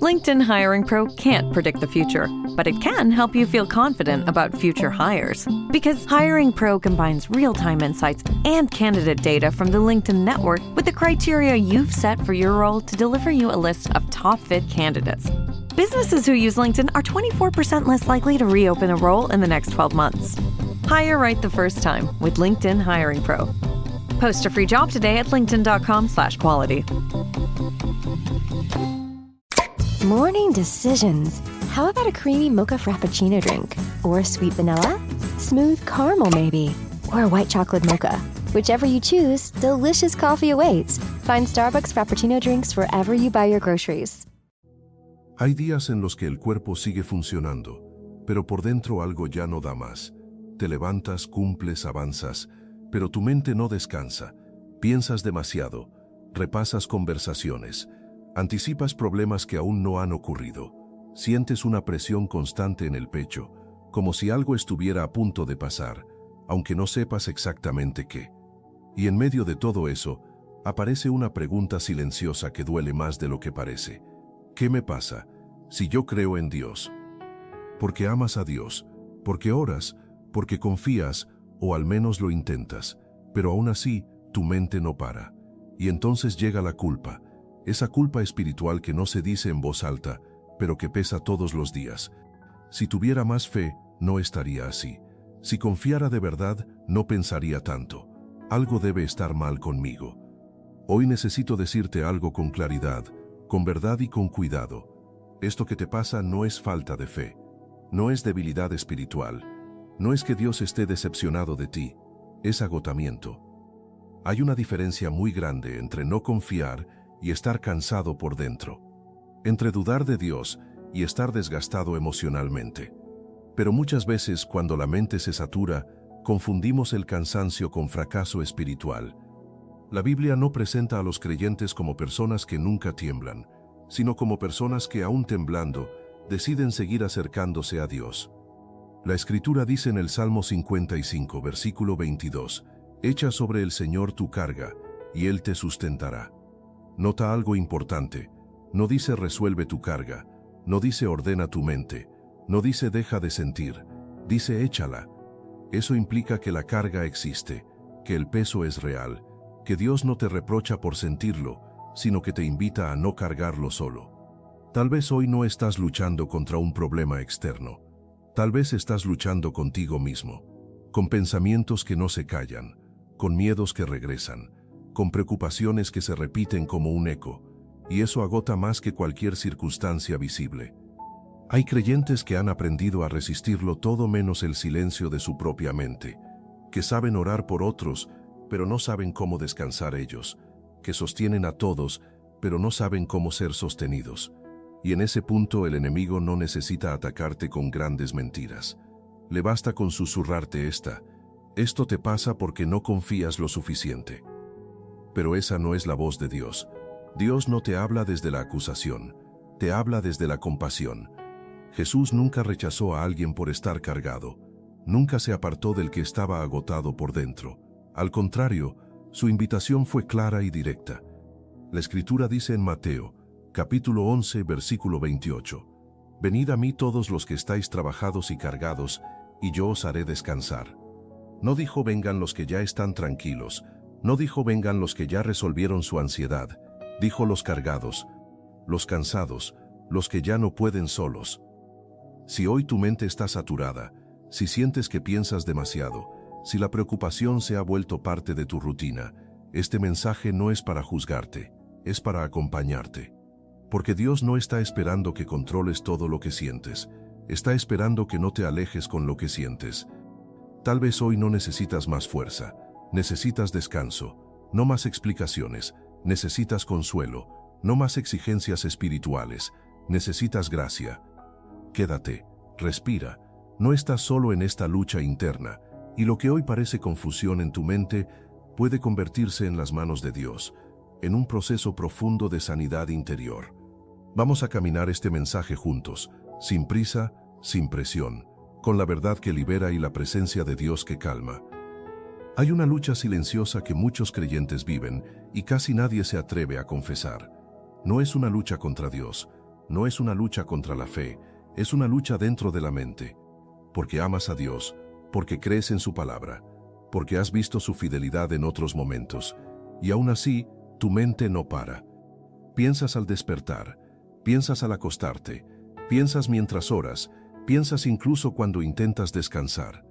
LinkedIn Hiring Pro can't predict the future, but it can help you feel confident about future hires. Because Hiring Pro combines real-time insights and candidate data from the LinkedIn network with the criteria you've set for your role to deliver you a list of top-fit candidates. Businesses who use LinkedIn are 24% less likely to reopen a role in the next 12 months. Hire right the first time with LinkedIn Hiring Pro. Post a free job today at linkedin.com/quality. Morning decisions. How about a creamy mocha frappuccino drink? Or sweet vanilla? Smooth caramel maybe? Or a white chocolate mocha? Whichever you choose, delicious coffee awaits. Find Starbucks Frappuccino drinks wherever you buy your groceries. Hay días en los que el cuerpo sigue funcionando, pero por dentro algo ya no da más. Te levantas, cumples, avanzas, pero tu mente no descansa. Piensas demasiado, repasas conversaciones, anticipas problemas que aún no han ocurrido. Sientes una presión constante en el pecho, como si algo estuviera a punto de pasar, aunque no sepas exactamente qué. Y en medio de todo eso, aparece una pregunta silenciosa que duele más de lo que parece. ¿Qué me pasa si yo creo en Dios? Porque amas a Dios, porque oras, porque confías, o al menos lo intentas, pero aún así tu mente no para. Y entonces llega la culpa, esa culpa espiritual que no se dice en voz alta, pero que pesa todos los días. Si tuviera más fe, no estaría así. Si confiara de verdad, no pensaría tanto. Algo debe estar mal conmigo. Hoy necesito decirte algo con claridad, con verdad y con cuidado. Esto que te pasa no es falta de fe, no es debilidad espiritual, no es que Dios esté decepcionado de ti, es agotamiento. Hay una diferencia muy grande entre no confiar y estar cansado por dentro, entre dudar de Dios y estar desgastado emocionalmente. Pero muchas veces cuando la mente se satura, confundimos el cansancio con fracaso espiritual. La Biblia no presenta a los creyentes como personas que nunca tiemblan, sino como personas que aún temblando, deciden seguir acercándose a Dios. La Escritura dice en el Salmo 55, versículo 22, «Echa sobre el Señor tu carga, y Él te sustentará». Nota algo importante, no dice resuelve tu carga, no dice ordena tu mente, no dice deja de sentir, dice échala. Eso implica que la carga existe, que el peso es real, que Dios no te reprocha por sentirlo, sino que te invita a no cargarlo solo. Tal vez hoy no estás luchando contra un problema externo. Tal vez estás luchando contigo mismo, con pensamientos que no se callan, con miedos que regresan, con preocupaciones que se repiten como un eco, y eso agota más que cualquier circunstancia visible. Hay creyentes que han aprendido a resistirlo todo menos el silencio de su propia mente, que saben orar por otros, pero no saben cómo descansar ellos, que sostienen a todos, pero no saben cómo ser sostenidos. Y en ese punto el enemigo no necesita atacarte con grandes mentiras. Le basta con susurrarte esto te pasa porque no confías lo suficiente. Pero esa no es la voz de Dios. Dios no te habla desde la acusación, te habla desde la compasión. Jesús nunca rechazó a alguien por estar cargado, nunca se apartó del que estaba agotado por dentro. Al contrario, su invitación fue clara y directa. La Escritura dice en Mateo, capítulo 11, versículo 28, «Venid a mí todos los que estáis trabajados y cargados, y yo os haré descansar». No dijo vengan los que ya están tranquilos, no dijo vengan los que ya resolvieron su ansiedad, dijo los cargados, los cansados, los que ya no pueden solos. Si hoy tu mente está saturada, si sientes que piensas demasiado, si la preocupación se ha vuelto parte de tu rutina, este mensaje no es para juzgarte, es para acompañarte. Porque Dios no está esperando que controles todo lo que sientes, está esperando que no te alejes con lo que sientes. Tal vez hoy no necesitas más fuerza, necesitas descanso, no más explicaciones, necesitas consuelo, no más exigencias espirituales, necesitas gracia. Quédate, respira, no estás solo en esta lucha interna, y lo que hoy parece confusión en tu mente puede convertirse en las manos de Dios, en un proceso profundo de sanidad interior. Vamos a caminar este mensaje juntos, sin prisa, sin presión, con la verdad que libera y la presencia de Dios que calma. Hay una lucha silenciosa que muchos creyentes viven y casi nadie se atreve a confesar. No es una lucha contra Dios, no es una lucha contra la fe, es una lucha dentro de la mente. Porque amas a Dios, porque crees en su palabra, porque has visto su fidelidad en otros momentos, y aún así, tu mente no para. Piensas al despertar, piensas al acostarte, piensas mientras oras, piensas incluso cuando intentas descansar.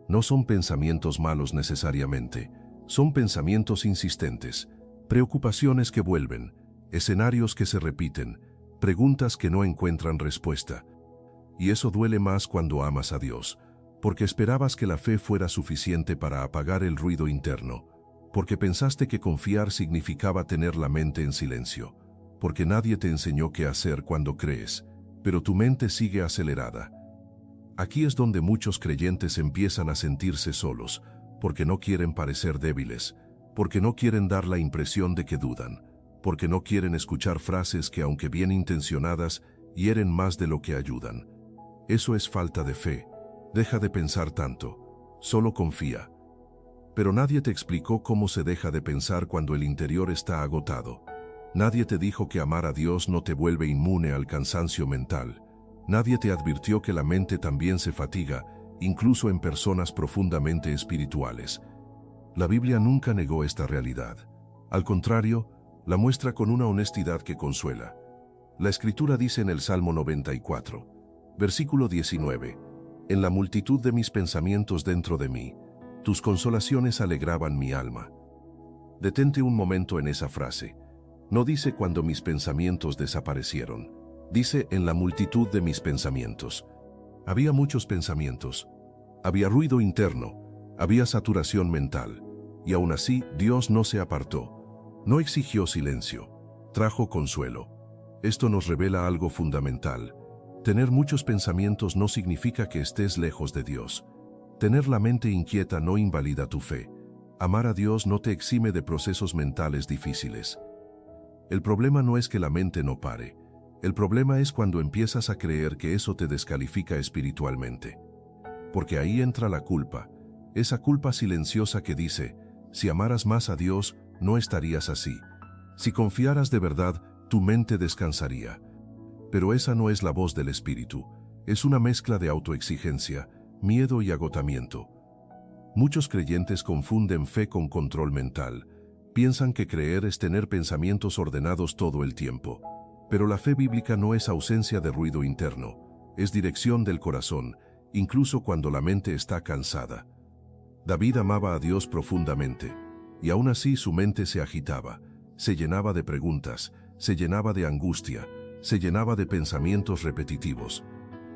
No son pensamientos malos necesariamente, son pensamientos insistentes, preocupaciones que vuelven, escenarios que se repiten, preguntas que no encuentran respuesta. Y eso duele más cuando amas a Dios, porque esperabas que la fe fuera suficiente para apagar el ruido interno, porque pensaste que confiar significaba tener la mente en silencio, porque nadie te enseñó qué hacer cuando crees, pero tu mente sigue acelerada. Aquí es donde muchos creyentes empiezan a sentirse solos, porque no quieren parecer débiles, porque no quieren dar la impresión de que dudan, porque no quieren escuchar frases que, aunque bien intencionadas, hieren más de lo que ayudan. Eso es falta de fe. Deja de pensar tanto. Solo confía. Pero nadie te explicó cómo se deja de pensar cuando el interior está agotado. Nadie te dijo que amar a Dios no te vuelve inmune al cansancio mental. Nadie te advirtió que la mente también se fatiga, incluso en personas profundamente espirituales. La Biblia nunca negó esta realidad. Al contrario, la muestra con una honestidad que consuela. La Escritura dice en el Salmo 94, versículo 19, «En la multitud de mis pensamientos dentro de mí, tus consolaciones alegraban mi alma». Detente un momento en esa frase. No dice cuando mis pensamientos desaparecieron. Dice en la multitud de mis pensamientos. Había muchos pensamientos. Había ruido interno. Había saturación mental. Y aún así, Dios no se apartó. No exigió silencio. Trajo consuelo. Esto nos revela algo fundamental. Tener muchos pensamientos no significa que estés lejos de Dios. Tener la mente inquieta no invalida tu fe. Amar a Dios no te exime de procesos mentales difíciles. El problema no es que la mente no pare. El problema es cuando empiezas a creer que eso te descalifica espiritualmente. Porque ahí entra la culpa, esa culpa silenciosa que dice, si amaras más a Dios, no estarías así. Si confiaras de verdad, tu mente descansaría. Pero esa no es la voz del Espíritu, es una mezcla de autoexigencia, miedo y agotamiento. Muchos creyentes confunden fe con control mental. Piensan que creer es tener pensamientos ordenados todo el tiempo. Pero la fe bíblica no es ausencia de ruido interno, es dirección del corazón, incluso cuando la mente está cansada. David amaba a Dios profundamente, y aún así su mente se agitaba, se llenaba de preguntas, se llenaba de angustia, se llenaba de pensamientos repetitivos.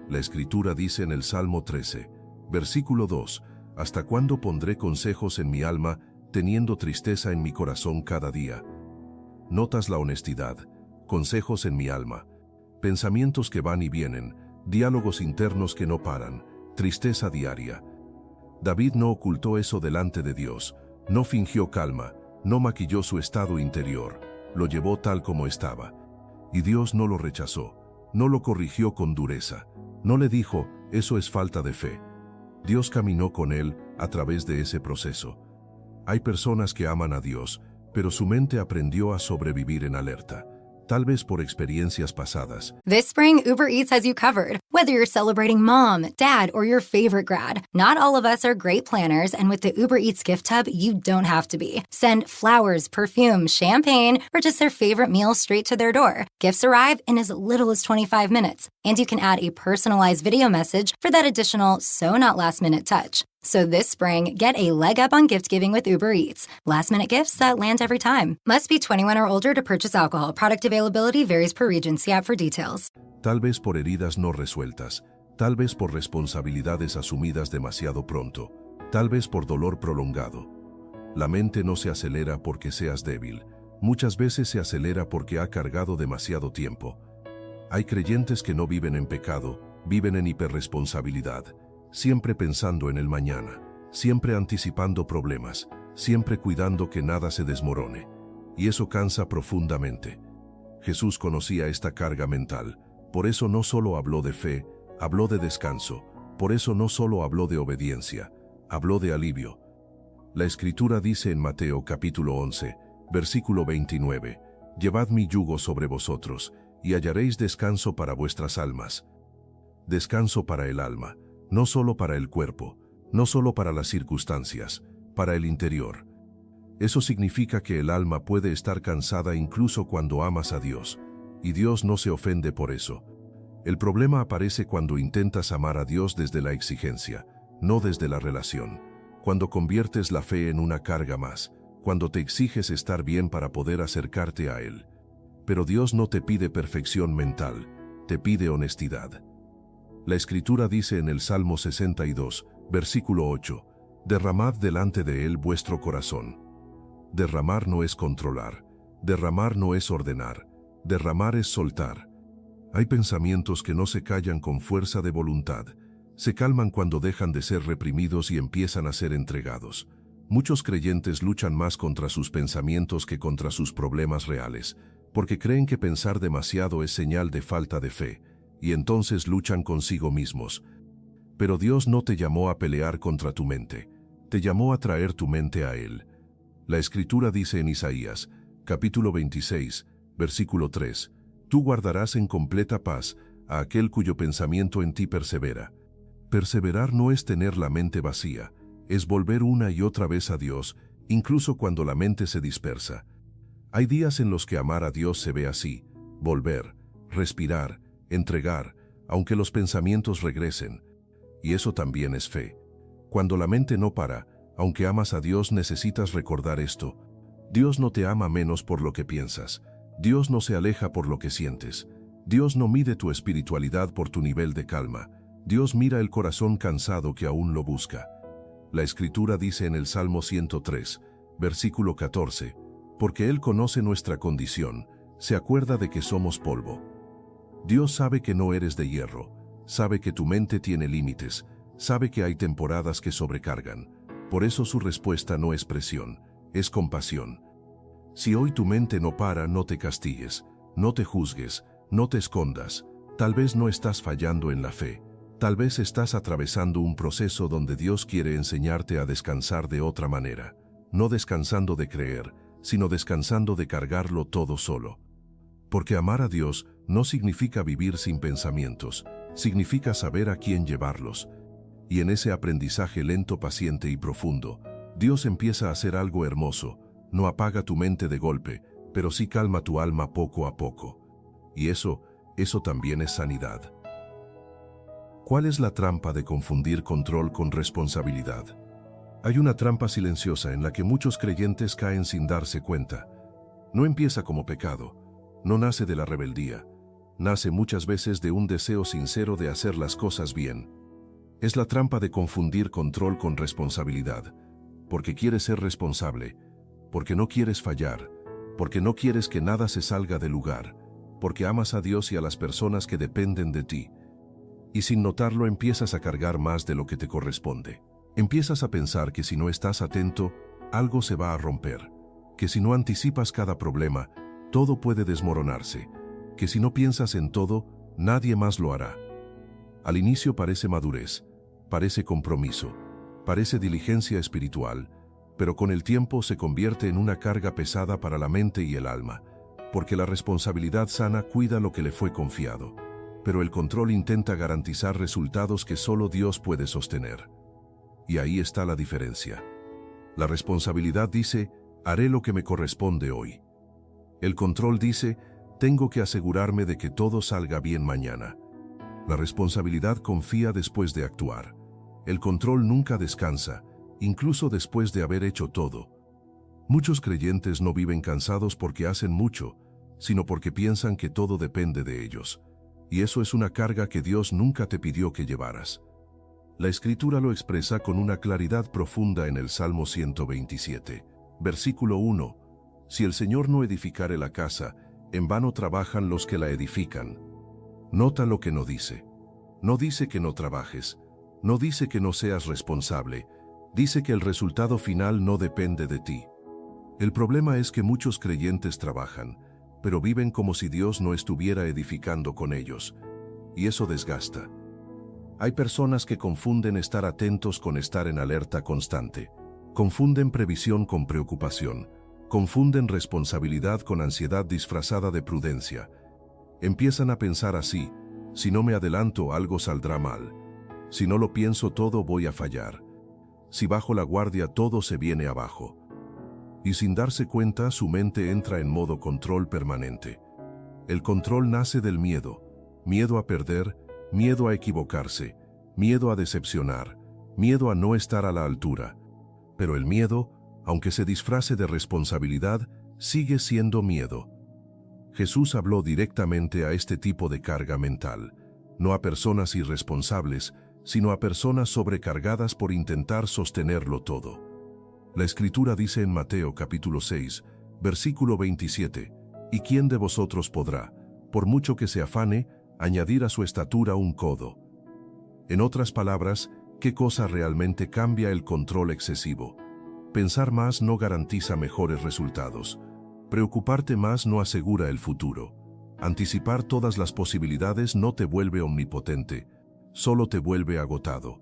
La Escritura dice en el Salmo 13, versículo 2, «¿Hasta cuándo pondré consejos en mi alma, teniendo tristeza en mi corazón cada día?» Notas la honestidad. Consejos en mi alma, pensamientos que van y vienen, diálogos internos que no paran, tristeza diaria. David no ocultó eso delante de Dios, no fingió calma, no maquilló su estado interior, lo llevó tal como estaba. Y Dios no lo rechazó, no lo corrigió con dureza, no le dijo, eso es falta de fe. Dios caminó con él a través de ese proceso. Hay personas que aman a Dios, pero su mente aprendió a sobrevivir en alerta. Tal vez por experiencias pasadas. This spring, Uber Eats has you covered. Whether you're celebrating mom, dad, or your favorite grad, not all of us are great planners, and with the Uber Eats gift hub, you don't have to be. Send flowers, perfume, champagne, or just their favorite meal straight to their door. Gifts arrive in as little as 25 minutes, and you can add a personalized video message for that additional so-not-last-minute touch. So this spring, get a leg up on gift giving with Uber Eats. Last-minute gifts that land every time. Must be 21 or older to purchase alcohol. Product availability varies per region. See app for details. Tal vez por heridas no resueltas, tal vez por responsabilidades asumidas demasiado pronto, tal vez por dolor prolongado. La mente no se acelera porque seas débil. Muchas veces se acelera porque ha cargado demasiado tiempo. Hay creyentes que no viven en pecado, viven en hiperresponsabilidad. Siempre pensando en el mañana, siempre anticipando problemas, siempre cuidando que nada se desmorone. Y eso cansa profundamente. Jesús conocía esta carga mental, por eso no solo habló de fe, habló de descanso, por eso no solo habló de obediencia, habló de alivio. La Escritura dice en Mateo capítulo 11, versículo 29, Llevad mi yugo sobre vosotros, y hallaréis descanso para vuestras almas. Descanso para el alma, no solo para el cuerpo, no solo para las circunstancias, para el interior. Eso significa que el alma puede estar cansada incluso cuando amas a Dios, y Dios no se ofende por eso. El problema aparece cuando intentas amar a Dios desde la exigencia, no desde la relación. Cuando conviertes la fe en una carga más, cuando te exiges estar bien para poder acercarte a Él. Pero Dios no te pide perfección mental, te pide honestidad. La Escritura dice en el Salmo 62, versículo 8, «Derramad delante de Él vuestro corazón». Derramar no es controlar, derramar no es ordenar, derramar es soltar. Hay pensamientos que no se callan con fuerza de voluntad, se calman cuando dejan de ser reprimidos y empiezan a ser entregados. Muchos creyentes luchan más contra sus pensamientos que contra sus problemas reales, porque creen que pensar demasiado es señal de falta de fe, y entonces luchan consigo mismos. Pero Dios no te llamó a pelear contra tu mente, te llamó a traer tu mente a Él. La Escritura dice en Isaías, capítulo 26, versículo 3, «Tú guardarás en completa paz a aquel cuyo pensamiento en ti persevera». Perseverar no es tener la mente vacía, es volver una y otra vez a Dios, incluso cuando la mente se dispersa. Hay días en los que amar a Dios se ve así, volver, respirar, entregar, aunque los pensamientos regresen. Y eso también es fe. Cuando la mente no para, aunque amas a Dios necesitas recordar esto. Dios no te ama menos por lo que piensas. Dios no se aleja por lo que sientes. Dios no mide tu espiritualidad por tu nivel de calma. Dios mira el corazón cansado que aún lo busca. La Escritura dice en el Salmo 103, versículo 14, «Porque Él conoce nuestra condición, se acuerda de que somos polvo». Dios sabe que no eres de hierro, sabe que tu mente tiene límites, sabe que hay temporadas que sobrecargan. Por eso su respuesta no es presión, es compasión. Si hoy tu mente no para, no te castigues, no te juzgues, no te escondas. Tal vez no estás fallando en la fe. Tal vez estás atravesando un proceso donde Dios quiere enseñarte a descansar de otra manera, no descansando de creer, sino descansando de cargarlo todo solo. Porque amar a Dios no significa vivir sin pensamientos, significa saber a quién llevarlos. Y en ese aprendizaje lento, paciente y profundo, Dios empieza a hacer algo hermoso, no apaga tu mente de golpe, pero sí calma tu alma poco a poco. Y eso también es sanidad. ¿Cuál es la trampa de confundir control con responsabilidad? Hay una trampa silenciosa en la que muchos creyentes caen sin darse cuenta. No empieza como pecado, no nace de la rebeldía, nace muchas veces de un deseo sincero de hacer las cosas bien. Es la trampa de confundir control con responsabilidad, porque quieres ser responsable, porque no quieres fallar, porque no quieres que nada se salga de lugar, porque amas a Dios y a las personas que dependen de ti. Y sin notarlo empiezas a cargar más de lo que te corresponde. Empiezas a pensar que si no estás atento, algo se va a romper, que si no anticipas cada problema, todo puede desmoronarse, que si no piensas en todo, nadie más lo hará. Al inicio parece madurez, parece compromiso, parece diligencia espiritual, pero con el tiempo se convierte en una carga pesada para la mente y el alma, porque la responsabilidad sana cuida lo que le fue confiado, pero el control intenta garantizar resultados que solo Dios puede sostener. Y ahí está la diferencia. La responsabilidad dice, haré lo que me corresponde hoy. El control dice, tengo que asegurarme de que todo salga bien mañana. La responsabilidad confía después de actuar. El control nunca descansa, incluso después de haber hecho todo. Muchos creyentes no viven cansados porque hacen mucho, sino porque piensan que todo depende de ellos. Y eso es una carga que Dios nunca te pidió que llevaras. La Escritura lo expresa con una claridad profunda en el Salmo 127, versículo 1. Si el Señor no edificare la casa, en vano trabajan los que la edifican. Nota lo que no dice. No dice que no trabajes, no dice que no seas responsable, dice que el resultado final no depende de ti. El problema es que muchos creyentes trabajan, pero viven como si Dios no estuviera edificando con ellos, y eso desgasta. Hay personas que confunden estar atentos con estar en alerta constante, confunden previsión con preocupación, Confunden responsabilidad con ansiedad disfrazada de prudencia. Empiezan a pensar así: si no me adelanto, algo saldrá mal. Si no lo pienso todo, voy a fallar. Si bajo la guardia, todo se viene abajo. Y sin darse cuenta, su mente entra en modo control permanente. El control nace del miedo. Miedo a perder, miedo a equivocarse, miedo a decepcionar, miedo a no estar a la altura. Pero el miedo, aunque se disfrace de responsabilidad, sigue siendo miedo. Jesús habló directamente a este tipo de carga mental, no a personas irresponsables, sino a personas sobrecargadas por intentar sostenerlo todo. La Escritura dice en Mateo capítulo 6, versículo 27, ¿y quién de vosotros podrá, por mucho que se afane, añadir a su estatura un codo? En otras palabras, ¿qué cosa realmente cambia el control excesivo? Pensar más no garantiza mejores resultados. Preocuparte más no asegura el futuro. Anticipar todas las posibilidades no te vuelve omnipotente, solo te vuelve agotado.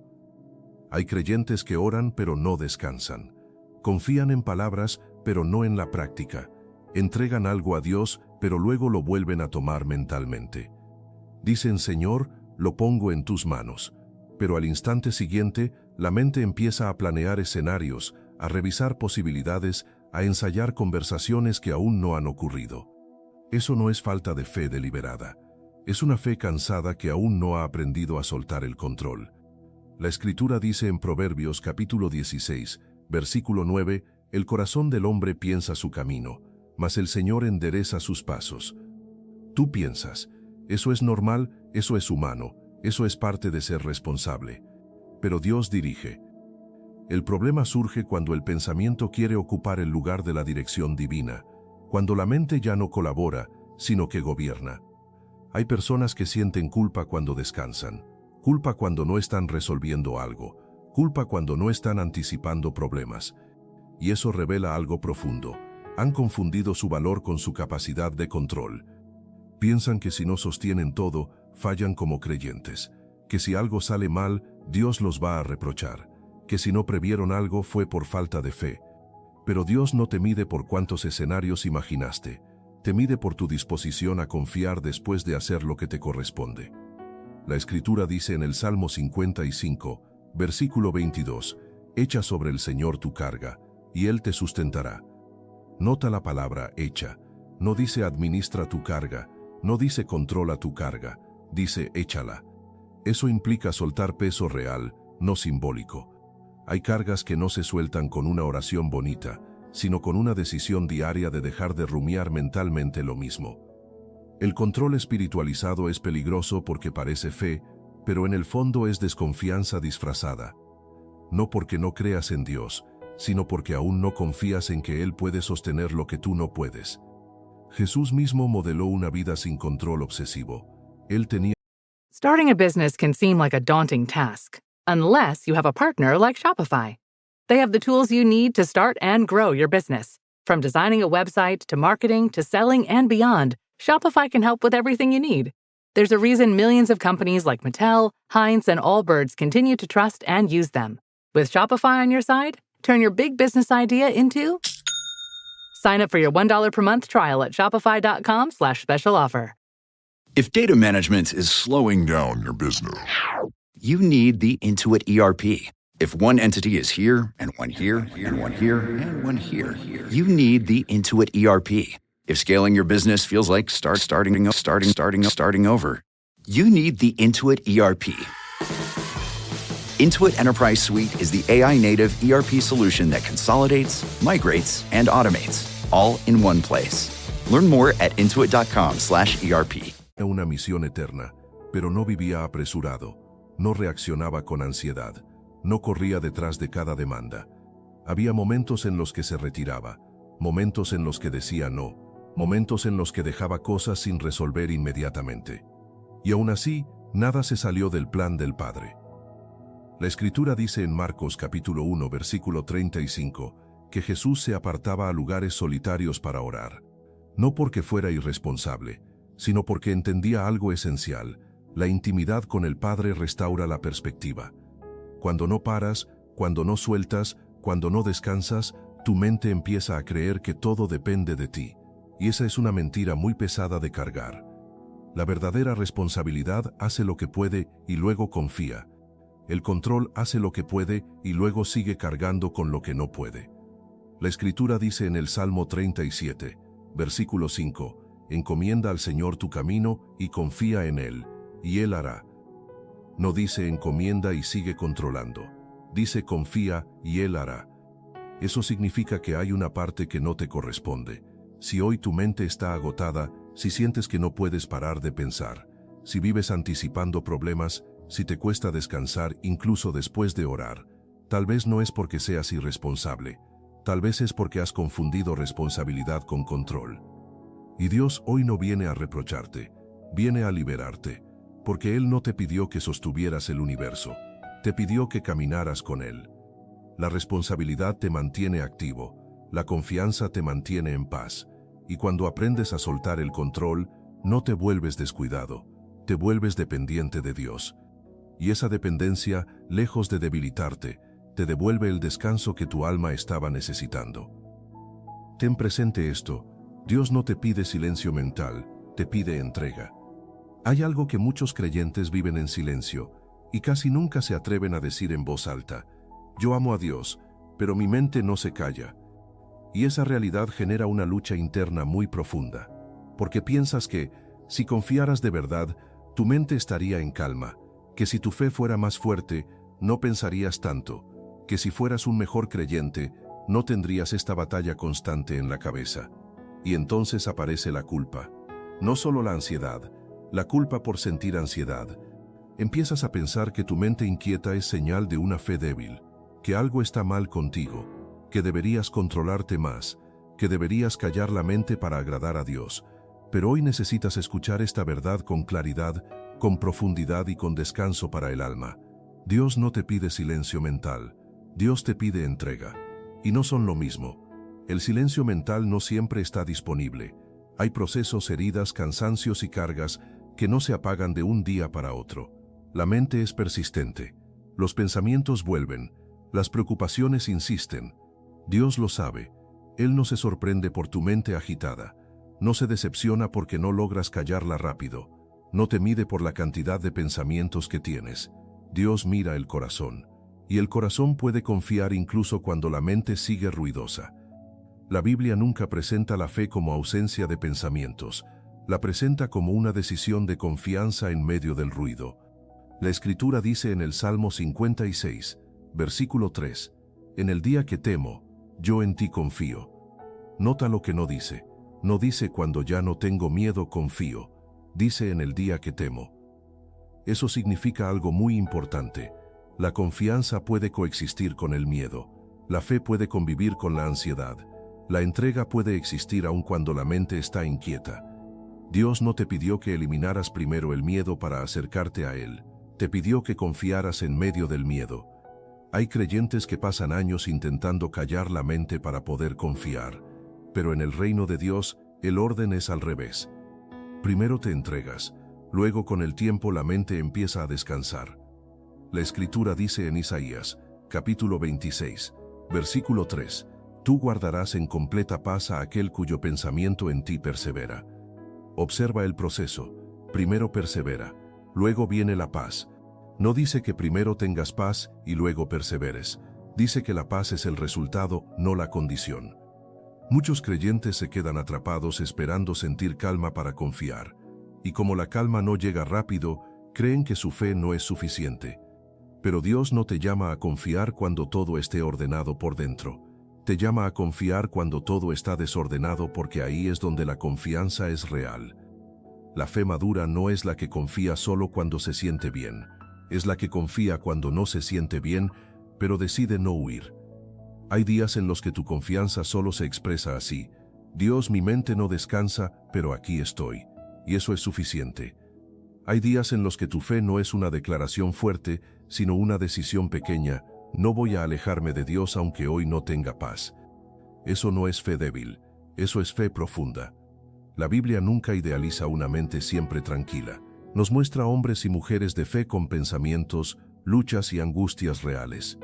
Hay creyentes que oran pero no descansan. Confían en palabras pero no en la práctica. Entregan algo a Dios pero luego lo vuelven a tomar mentalmente. Dicen: Señor, lo pongo en tus manos. Pero al instante siguiente, la mente empieza a planear escenarios, a revisar posibilidades, a ensayar conversaciones que aún no han ocurrido. Eso no es falta de fe deliberada. Es una fe cansada que aún no ha aprendido a soltar el control. La Escritura dice en Proverbios capítulo 16, versículo 9, el corazón del hombre piensa su camino, mas el Señor endereza sus pasos. Tú piensas, eso es normal, eso es humano, eso es parte de ser responsable. Pero Dios dirige. El problema surge cuando el pensamiento quiere ocupar el lugar de la dirección divina, cuando la mente ya no colabora, sino que gobierna. Hay personas que sienten culpa cuando descansan, culpa cuando no están resolviendo algo, culpa cuando no están anticipando problemas. Y eso revela algo profundo. Han confundido su valor con su capacidad de control. Piensan que si no sostienen todo, fallan como creyentes, que si algo sale mal, Dios los va a reprochar, que si no previeron algo fue por falta de fe. Pero Dios no te mide por cuántos escenarios imaginaste, te mide por tu disposición a confiar después de hacer lo que te corresponde. La Escritura dice en el Salmo 55, versículo 22, «Echa sobre el Señor tu carga, y Él te sustentará». Nota la palabra echa, no dice administra tu carga, no dice controla tu carga, dice échala. Eso implica soltar peso real, no simbólico. Hay cargas que no se sueltan con una oración bonita, sino con una decisión diaria de dejar de rumiar mentalmente lo mismo. El control espiritualizado es peligroso porque parece fe, pero en el fondo es desconfianza disfrazada. No porque no creas en Dios, sino porque aún no confías en que Él puede sostener lo que tú no puedes. Jesús mismo modeló una vida sin control obsesivo. Él tenía... Starting a business can seem like a daunting task, unless you have a partner like Shopify. They have the tools you need to start and grow your business. From designing a website to marketing to selling and beyond, Shopify can help with everything you need. There's a reason millions of companies like Mattel, Heinz, and Allbirds continue to trust and use them. With Shopify on your side, turn your big business idea into... Sign up for your $1 per month trial at shopify.com/special offer. If data management is slowing down your business, you need the Intuit ERP. If one entity is here, and one here, and one here, and one here, you need the Intuit ERP. If scaling your business feels like starting over, you need the Intuit ERP. Intuit Enterprise Suite is the AI-native ERP solution that consolidates, migrates, and automates, all in one place. Learn more at intuit.com/ERP. Una misión eterna, pero no vivía apresurado, no reaccionaba con ansiedad, no corría detrás de cada demanda. Había momentos en los que se retiraba, momentos en los que decía no, momentos en los que dejaba cosas sin resolver inmediatamente. Y aún así, nada se salió del plan del Padre. La Escritura dice en Marcos capítulo 1 versículo 35 que Jesús se apartaba a lugares solitarios para orar, no porque fuera irresponsable, sino porque entendía algo esencial: la intimidad con el Padre restaura la perspectiva. Cuando no paras, cuando no sueltas, cuando no descansas, Tu mente empieza a creer que todo depende de ti, y esa es una mentira muy pesada de cargar. La verdadera responsabilidad hace lo que puede y luego confía. El control hace lo que puede y luego sigue cargando con lo que no puede. La Escritura dice en el Salmo 37, versículo 5, encomienda al Señor tu camino y confía en Él, y Él hará. No dice encomienda y sigue controlando. Dice confía y Él hará. Eso significa que hay una parte que no te corresponde. Si hoy tu mente está agotada, si sientes que no puedes parar de pensar, si vives anticipando problemas, si te cuesta descansar incluso después de orar, tal vez no es porque seas irresponsable, tal vez es porque has confundido responsabilidad con control. Y Dios hoy no viene a reprocharte, viene a liberarte, porque Él no te pidió que sostuvieras el universo, te pidió que caminaras con Él. La responsabilidad te mantiene activo, la confianza te mantiene en paz, y cuando aprendes a soltar el control, no te vuelves descuidado, te vuelves dependiente de Dios. Y esa dependencia, lejos de debilitarte, te devuelve el descanso que tu alma estaba necesitando. Ten presente esto, Dios no te pide silencio mental, te pide entrega. Hay algo que muchos creyentes viven en silencio, y casi nunca se atreven a decir en voz alta: yo amo a Dios, pero mi mente no se calla. Y esa realidad genera una lucha interna muy profunda, porque piensas que, si confiaras de verdad, tu mente estaría en calma, que si tu fe fuera más fuerte, no pensarías tanto, que si fueras un mejor creyente, no tendrías esta batalla constante en la cabeza. Y entonces aparece la culpa. No solo la ansiedad, la culpa por sentir ansiedad. Empiezas a pensar que tu mente inquieta es señal de una fe débil, que algo está mal contigo, que deberías controlarte más, que deberías callar la mente para agradar a Dios. Pero hoy necesitas escuchar esta verdad con claridad, con profundidad y con descanso para el alma. Dios no te pide silencio mental, Dios te pide entrega. Y no son lo mismo. El silencio mental no siempre está disponible. Hay procesos, heridas, cansancios y cargas que no se apagan de un día para otro. La mente es persistente. Los pensamientos vuelven. Las preocupaciones insisten. Dios lo sabe. Él no se sorprende por tu mente agitada. No se decepciona porque no logras callarla rápido. No te mide por la cantidad de pensamientos que tienes. Dios mira el corazón. Y el corazón puede confiar incluso cuando la mente sigue ruidosa. La Biblia nunca presenta la fe como ausencia de pensamientos. La presenta como una decisión de confianza en medio del ruido. La Escritura dice en el Salmo 56, versículo 3, en el día que temo, yo en ti confío. Nota lo que no dice. No dice cuando ya no tengo miedo confío. Dice en el día que temo. Eso significa algo muy importante. La confianza puede coexistir con el miedo. La fe puede convivir con la ansiedad. La entrega puede existir aun cuando la mente está inquieta. Dios no te pidió que eliminaras primero el miedo para acercarte a Él. Te pidió que confiaras en medio del miedo. Hay creyentes que pasan años intentando callar la mente para poder confiar, pero en el reino de Dios, el orden es al revés. Primero te entregas, luego con el tiempo la mente empieza a descansar. La Escritura dice en Isaías, capítulo 26, versículo 3, tú guardarás en completa paz a aquel cuyo pensamiento en ti persevera. Observa el proceso, primero persevera, luego viene la paz. No dice que primero tengas paz y luego perseveres. Dice que la paz es el resultado, no la condición. Muchos creyentes se quedan atrapados esperando sentir calma para confiar. Y como la calma no llega rápido, creen que su fe no es suficiente. Pero Dios no te llama a confiar cuando todo esté ordenado por dentro. Te llama a confiar cuando todo está desordenado porque ahí es donde la confianza es real. La fe madura no es la que confía solo cuando se siente bien. Es la que confía cuando no se siente bien, pero decide no huir. Hay días en los que tu confianza solo se expresa así: Dios, mi mente no descansa, pero aquí estoy. Y eso es suficiente. Hay días en los que tu fe no es una declaración fuerte, sino una decisión pequeña: no voy a alejarme de Dios aunque hoy no tenga paz. Eso no es fe débil, eso es fe profunda. La Biblia nunca idealiza una mente siempre tranquila. Nos muestra hombres y mujeres de fe con pensamientos, luchas y angustias reales.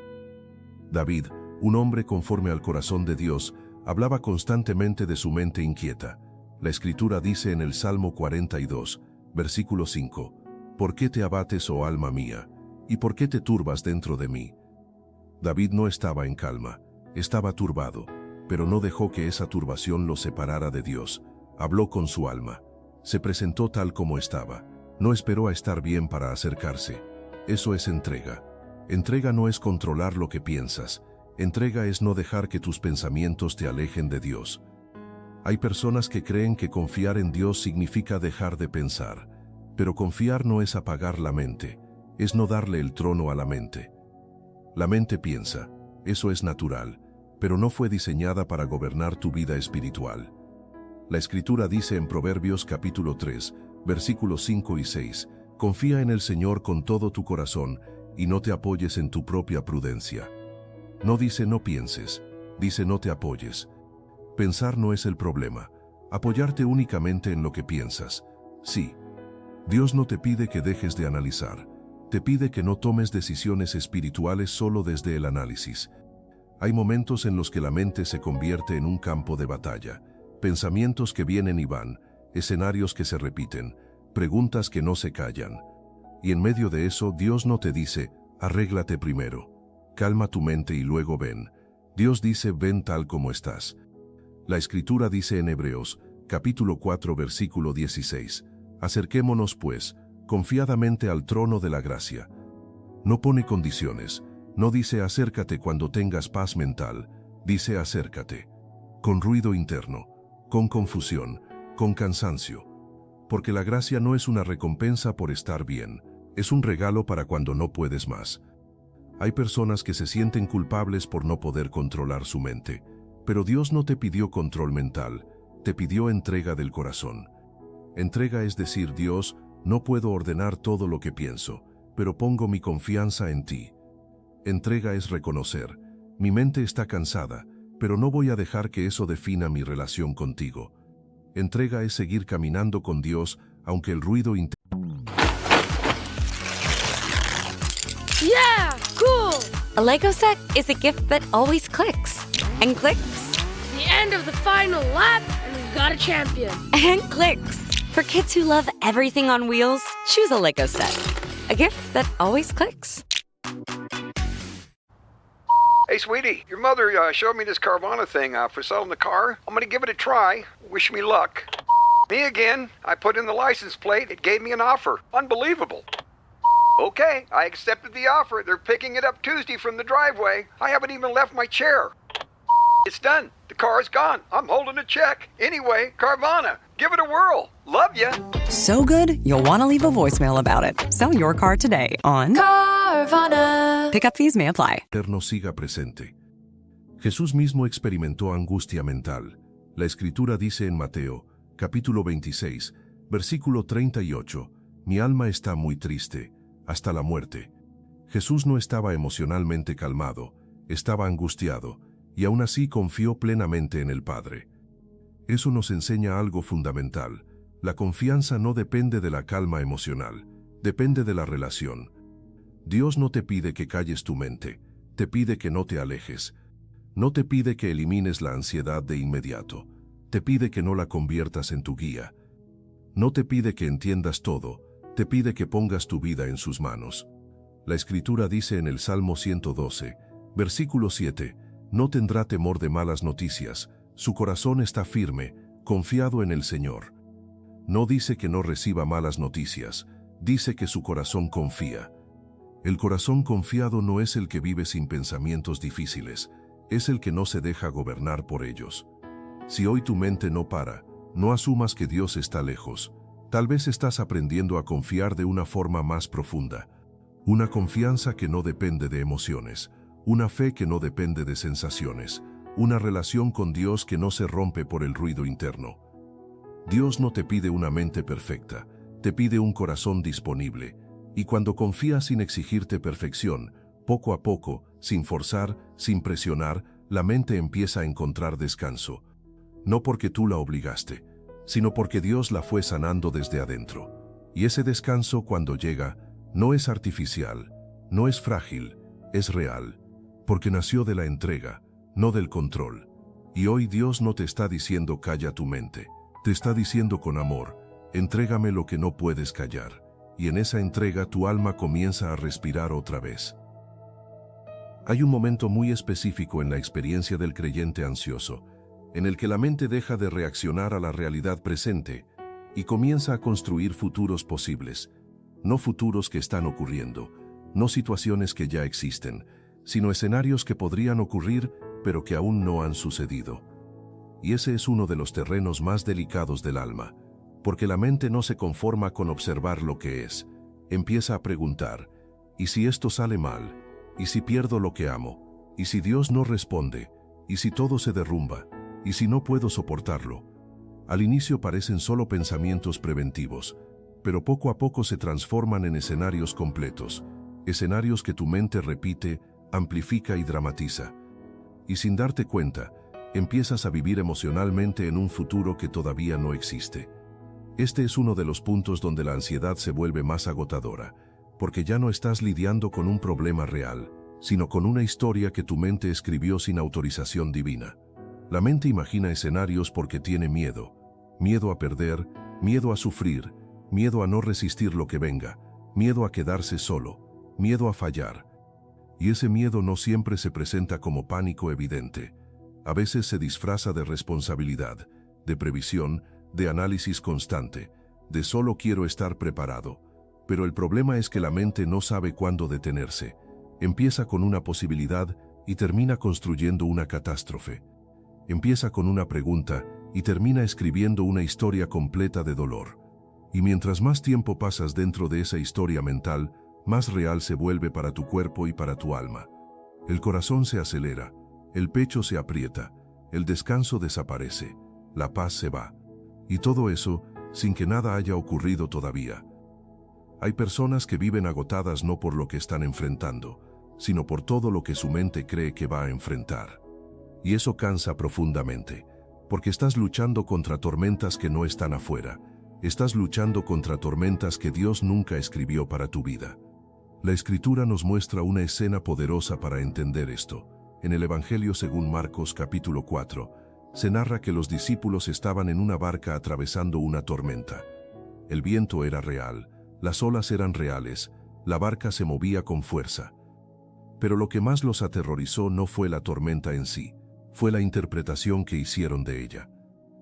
David, un hombre conforme al corazón de Dios, hablaba constantemente de su mente inquieta. La Escritura dice en el Salmo 42, versículo 5, ¿por qué te abates, oh alma mía? ¿Y por qué te turbas dentro de mí? David no estaba en calma, estaba turbado, pero no dejó que esa turbación lo separara de Dios. Habló con su alma. Se presentó tal como estaba. No esperó a estar bien para acercarse. Eso es entrega. Entrega no es controlar lo que piensas. Entrega es no dejar que tus pensamientos te alejen de Dios. Hay personas que creen que confiar en Dios significa dejar de pensar. Pero confiar no es apagar la mente, es no darle el trono a la mente. La mente piensa, eso es natural, pero no fue diseñada para gobernar tu vida espiritual. La Escritura dice en Proverbios capítulo 3, versículos 5 y 6, confía en el Señor con todo tu corazón y no te apoyes en tu propia prudencia. No dice no pienses, dice no te apoyes. Pensar no es el problema, apoyarte únicamente en lo que piensas. Sí, Dios no te pide que dejes de analizar, te pide que no tomes decisiones espirituales solo desde el análisis. Hay momentos en los que la mente se convierte en un campo de batalla, pensamientos que vienen y van, escenarios que se repiten, preguntas que no se callan. Y en medio de eso Dios no te dice, arréglate primero, calma tu mente y luego ven. Dios dice, ven tal como estás. La Escritura dice en Hebreos, capítulo 4, versículo 16, acerquémonos pues, confiadamente al trono de la gracia. No pone condiciones, no dice acércate cuando tengas paz mental, dice acércate. Con ruido interno, con confusión, con cansancio. Porque la gracia no es una recompensa por estar bien, es un regalo para cuando no puedes más. Hay personas que se sienten culpables por no poder controlar su mente, pero Dios no te pidió control mental, te pidió entrega del corazón. Entrega es decir, Dios, no puedo ordenar todo lo que pienso, pero pongo mi confianza en ti. Entrega es reconocer, mi mente está cansada, pero no voy a dejar que eso defina mi relación contigo. Entrega es seguir caminando con Dios, aunque el ruido interno. Yeah, cool! A Lego set is a gift that always clicks. And clicks. The end of the final lap, and we've got a champion. And clicks. For kids who love everything on wheels, choose a Lego set. A gift that always clicks. Hey, sweetie, your mother showed me this Carvana thing for selling the car. I'm gonna give it a try. Wish me luck. Me again. I put in the license plate. It gave me an offer. Unbelievable. Okay, I accepted the offer. They're picking it up Tuesday from the driveway. I haven't even left my chair. It's done. The car's gone. I'm holding a check. Anyway, Carvana, give it a whirl. Love ya. So good, you'll want to leave a voicemail about it. Sell your car today on Carvana. Pickup fees may apply. Siga presente. Jesús mismo experimentó angustia mental. La Escritura dice en Mateo, capítulo 26, versículo 38, mi alma está muy triste, hasta la muerte. Jesús no estaba emocionalmente calmado, estaba angustiado, y aún así confió plenamente en el Padre. Eso nos enseña algo fundamental. La confianza no depende de la calma emocional, depende de la relación. Dios no te pide que calles tu mente, te pide que no te alejes. No te pide que elimines la ansiedad de inmediato, te pide que no la conviertas en tu guía. No te pide que entiendas todo, te pide que pongas tu vida en sus manos. La Escritura dice en el Salmo 112, versículo 7, no tendrá temor de malas noticias, su corazón está firme, confiado en el Señor. No dice que no reciba malas noticias, dice que su corazón confía. El corazón confiado no es el que vive sin pensamientos difíciles, es el que no se deja gobernar por ellos. Si hoy tu mente no para, no asumas que Dios está lejos. Tal vez estás aprendiendo a confiar de una forma más profunda. Una confianza que no depende de emociones, una fe que no depende de sensaciones, una relación con Dios que no se rompe por el ruido interno. Dios no te pide una mente perfecta, te pide un corazón disponible, y cuando confías sin exigirte perfección, poco a poco, sin forzar, sin presionar, la mente empieza a encontrar descanso. No porque tú la obligaste, sino porque Dios la fue sanando desde adentro. Y ese descanso cuando llega, no es artificial, no es frágil, es real. porque nació de la entrega, no del control. Y hoy Dios no te está diciendo calla tu mente, te está diciendo con amor, entrégame lo que no puedes callar, y en esa entrega tu alma comienza a respirar otra vez. Hay un momento muy específico en la experiencia del creyente ansioso, en el que la mente deja de reaccionar a la realidad presente y comienza a construir futuros posibles, no futuros que están ocurriendo, no situaciones que ya existen, sino escenarios que podrían ocurrir pero que aún no han sucedido. Y ese es uno de los terrenos más delicados del alma, porque la mente no se conforma con observar lo que es, empieza a preguntar, ¿y si esto sale mal? ¿Y si pierdo lo que amo? ¿Y si Dios no responde? ¿Y si todo se derrumba? ¿Y si no puedo soportarlo? Al inicio parecen solo pensamientos preventivos, pero poco a poco se transforman en escenarios completos, escenarios que tu mente repite, amplifica y dramatiza. Y sin darte cuenta, empiezas a vivir emocionalmente en un futuro que todavía no existe. Este es uno de los puntos donde la ansiedad se vuelve más agotadora, porque ya no estás lidiando con un problema real, sino con una historia que tu mente escribió sin autorización divina. La mente imagina escenarios porque tiene miedo, miedo a perder, miedo a sufrir, miedo a no resistir lo que venga, miedo a quedarse solo, miedo a fallar. Y ese miedo no siempre se presenta como pánico evidente. A veces se disfraza de responsabilidad, de previsión, de análisis constante, de solo quiero estar preparado. Pero el problema es que la mente no sabe cuándo detenerse. Empieza con una posibilidad y termina construyendo una catástrofe. Empieza con una pregunta y termina escribiendo una historia completa de dolor. Y mientras más tiempo pasas dentro de esa historia mental, más real se vuelve para tu cuerpo y para tu alma. El corazón se acelera, el pecho se aprieta, el descanso desaparece, la paz se va. Y todo eso sin que nada haya ocurrido todavía. Hay personas que viven agotadas no por lo que están enfrentando, sino por todo lo que su mente cree que va a enfrentar. Y eso cansa profundamente, porque estás luchando contra tormentas que no están afuera, estás luchando contra tormentas que Dios nunca escribió para tu vida. La Escritura nos muestra una escena poderosa para entender esto. En el Evangelio según Marcos capítulo 4, se narra que los discípulos estaban en una barca atravesando una tormenta. El viento era real, las olas eran reales, la barca se movía con fuerza. Pero lo que más los aterrorizó no fue la tormenta en sí, fue la interpretación que hicieron de ella.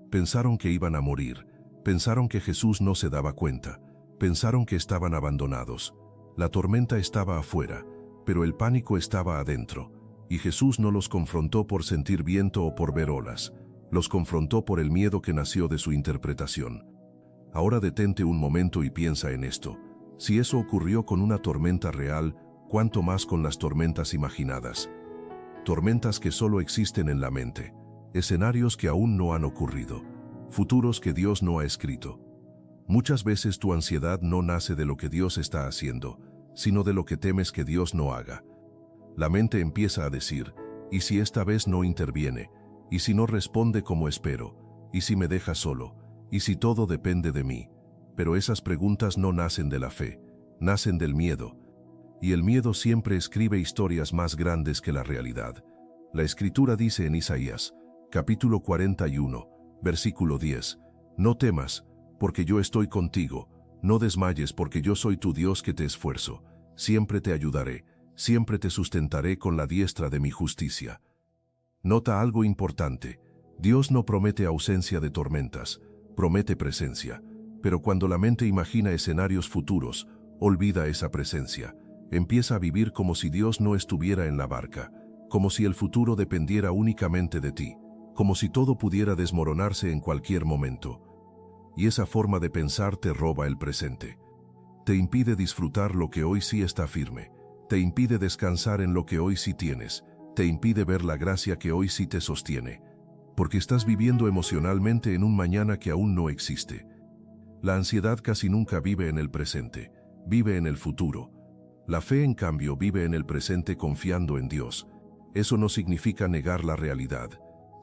Pensaron que iban a morir, pensaron que Jesús no se daba cuenta, pensaron que estaban abandonados. La tormenta estaba afuera, pero el pánico estaba adentro, y Jesús no los confrontó por sentir viento o por ver olas, los confrontó por el miedo que nació de su interpretación. Ahora detente un momento y piensa en esto. Si eso ocurrió con una tormenta real, ¿cuánto más con las tormentas imaginadas? Tormentas que solo existen en la mente, escenarios que aún no han ocurrido, futuros que Dios no ha escrito. Muchas veces tu ansiedad no nace de lo que Dios está haciendo, sino de lo que temes que Dios no haga. La mente empieza a decir, ¿y si esta vez no interviene? ¿Y si no responde como espero? ¿Y si me deja solo? ¿Y si todo depende de mí? Pero esas preguntas no nacen de la fe, nacen del miedo. Y el miedo siempre escribe historias más grandes que la realidad. La Escritura dice en Isaías, capítulo 41, versículo 10, no temas, porque yo estoy contigo, no desmayes porque yo soy tu Dios que te esfuerzo, siempre te ayudaré, siempre te sustentaré con la diestra de mi justicia. Nota algo importante, Dios no promete ausencia de tormentas, promete presencia, pero cuando la mente imagina escenarios futuros, olvida esa presencia, empieza a vivir como si Dios no estuviera en la barca, como si el futuro dependiera únicamente de ti, como si todo pudiera desmoronarse en cualquier momento. Y esa forma de pensar te roba el presente. Te impide disfrutar lo que hoy sí está firme, te impide descansar en lo que hoy sí tienes, te impide ver la gracia que hoy sí te sostiene, porque estás viviendo emocionalmente en un mañana que aún no existe. La ansiedad casi nunca vive en el presente, vive en el futuro. La fe, en cambio, vive en el presente confiando en Dios. Eso no significa negar la realidad.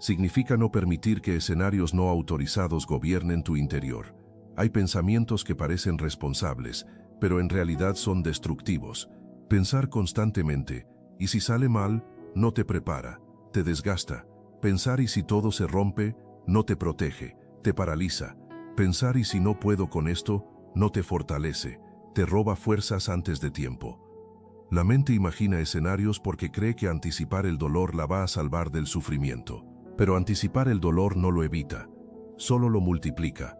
Significa no permitir que escenarios no autorizados gobiernen tu interior. Hay pensamientos que parecen responsables, pero en realidad son destructivos. Pensar constantemente, ¿y si sale mal? no te prepara, te desgasta. Pensar y si todo se rompe, no te protege, te paraliza. Pensar y si no puedo con esto, no te fortalece, te roba fuerzas antes de tiempo. La mente imagina escenarios porque cree que anticipar el dolor la va a salvar del sufrimiento. Pero anticipar el dolor no lo evita, solo lo multiplica.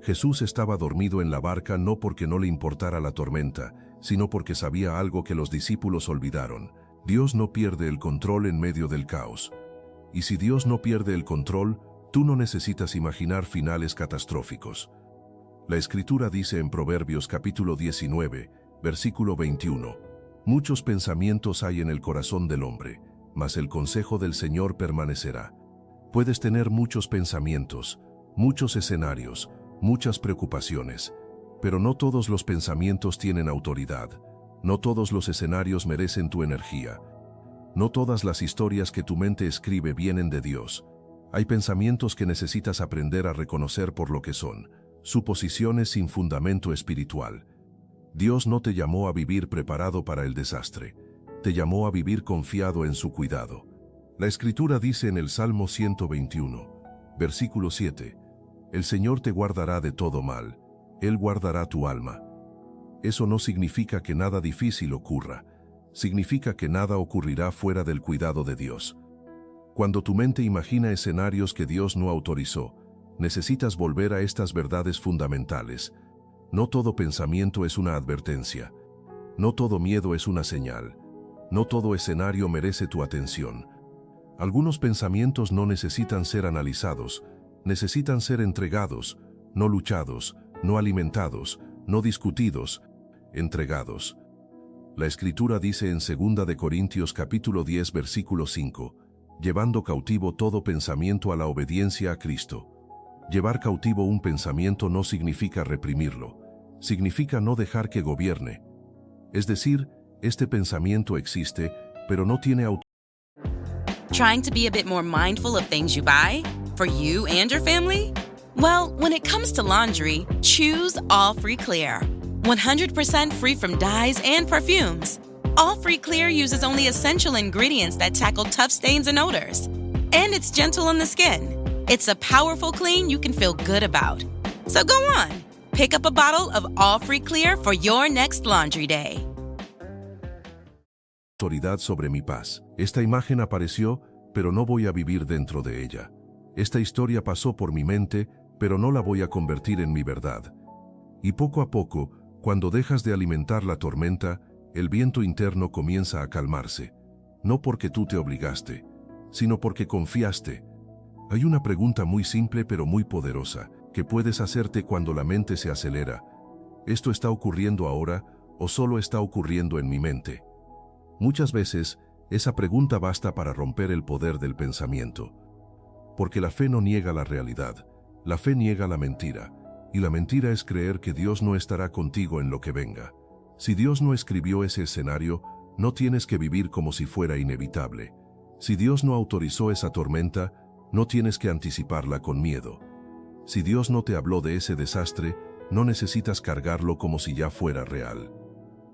Jesús estaba dormido en la barca no porque no le importara la tormenta, sino porque sabía algo que los discípulos olvidaron. Dios no pierde el control en medio del caos. Y si Dios no pierde el control, tú no necesitas imaginar finales catastróficos. La Escritura dice en Proverbios capítulo 19, versículo 21, «Muchos pensamientos hay en el corazón del hombre, mas el consejo del Señor permanecerá». Puedes tener muchos pensamientos, muchos escenarios, muchas preocupaciones, pero no todos los pensamientos tienen autoridad, no todos los escenarios merecen tu energía, no todas las historias que tu mente escribe vienen de Dios. Hay pensamientos que necesitas aprender a reconocer por lo que son, suposiciones sin fundamento espiritual. Dios no te llamó a vivir preparado para el desastre, te llamó a vivir confiado en su cuidado. La Escritura dice en el Salmo 121, versículo 7, «El Señor te guardará de todo mal, Él guardará tu alma». Eso no significa que nada difícil ocurra, significa que nada ocurrirá fuera del cuidado de Dios. Cuando tu mente imagina escenarios que Dios no autorizó, necesitas volver a estas verdades fundamentales. No todo pensamiento es una advertencia, no todo miedo es una señal, no todo escenario merece tu atención. Algunos pensamientos no necesitan ser analizados, necesitan ser entregados, no luchados, no alimentados, no discutidos, entregados. La Escritura dice en 2 de Corintios capítulo 10 versículo 5, «Llevando cautivo todo pensamiento a la obediencia a Cristo». Llevar cautivo un pensamiento no significa reprimirlo, significa no dejar que gobierne. Es decir, este pensamiento existe, pero no tiene autoridad. Trying to be a bit more mindful of things you buy? For you and your family? Well, when it comes to laundry, choose All Free Clear. 100% free from dyes and perfumes. All Free Clear uses only essential ingredients that tackle tough stains and odors. And it's gentle on the skin. It's a powerful clean you can feel good about. So go on, pick up a bottle of All Free Clear for your next laundry day. Autoridad sobre mi paz. Esta imagen apareció, pero no voy a vivir dentro de ella. Esta historia pasó por mi mente, pero no la voy a convertir en mi verdad. Y poco a poco, cuando dejas de alimentar la tormenta, el viento interno comienza a calmarse. No porque tú te obligaste, sino porque confiaste. Hay una pregunta muy simple pero muy poderosa que puedes hacerte cuando la mente se acelera. ¿Esto está ocurriendo ahora o solo está ocurriendo en mi mente? Muchas veces, esa pregunta basta para romper el poder del pensamiento. Porque la fe no niega la realidad, la fe niega la mentira, y la mentira es creer que Dios no estará contigo en lo que venga. Si Dios no escribió ese escenario, no tienes que vivir como si fuera inevitable. Si Dios no autorizó esa tormenta, no tienes que anticiparla con miedo. Si Dios no te habló de ese desastre, no necesitas cargarlo como si ya fuera real.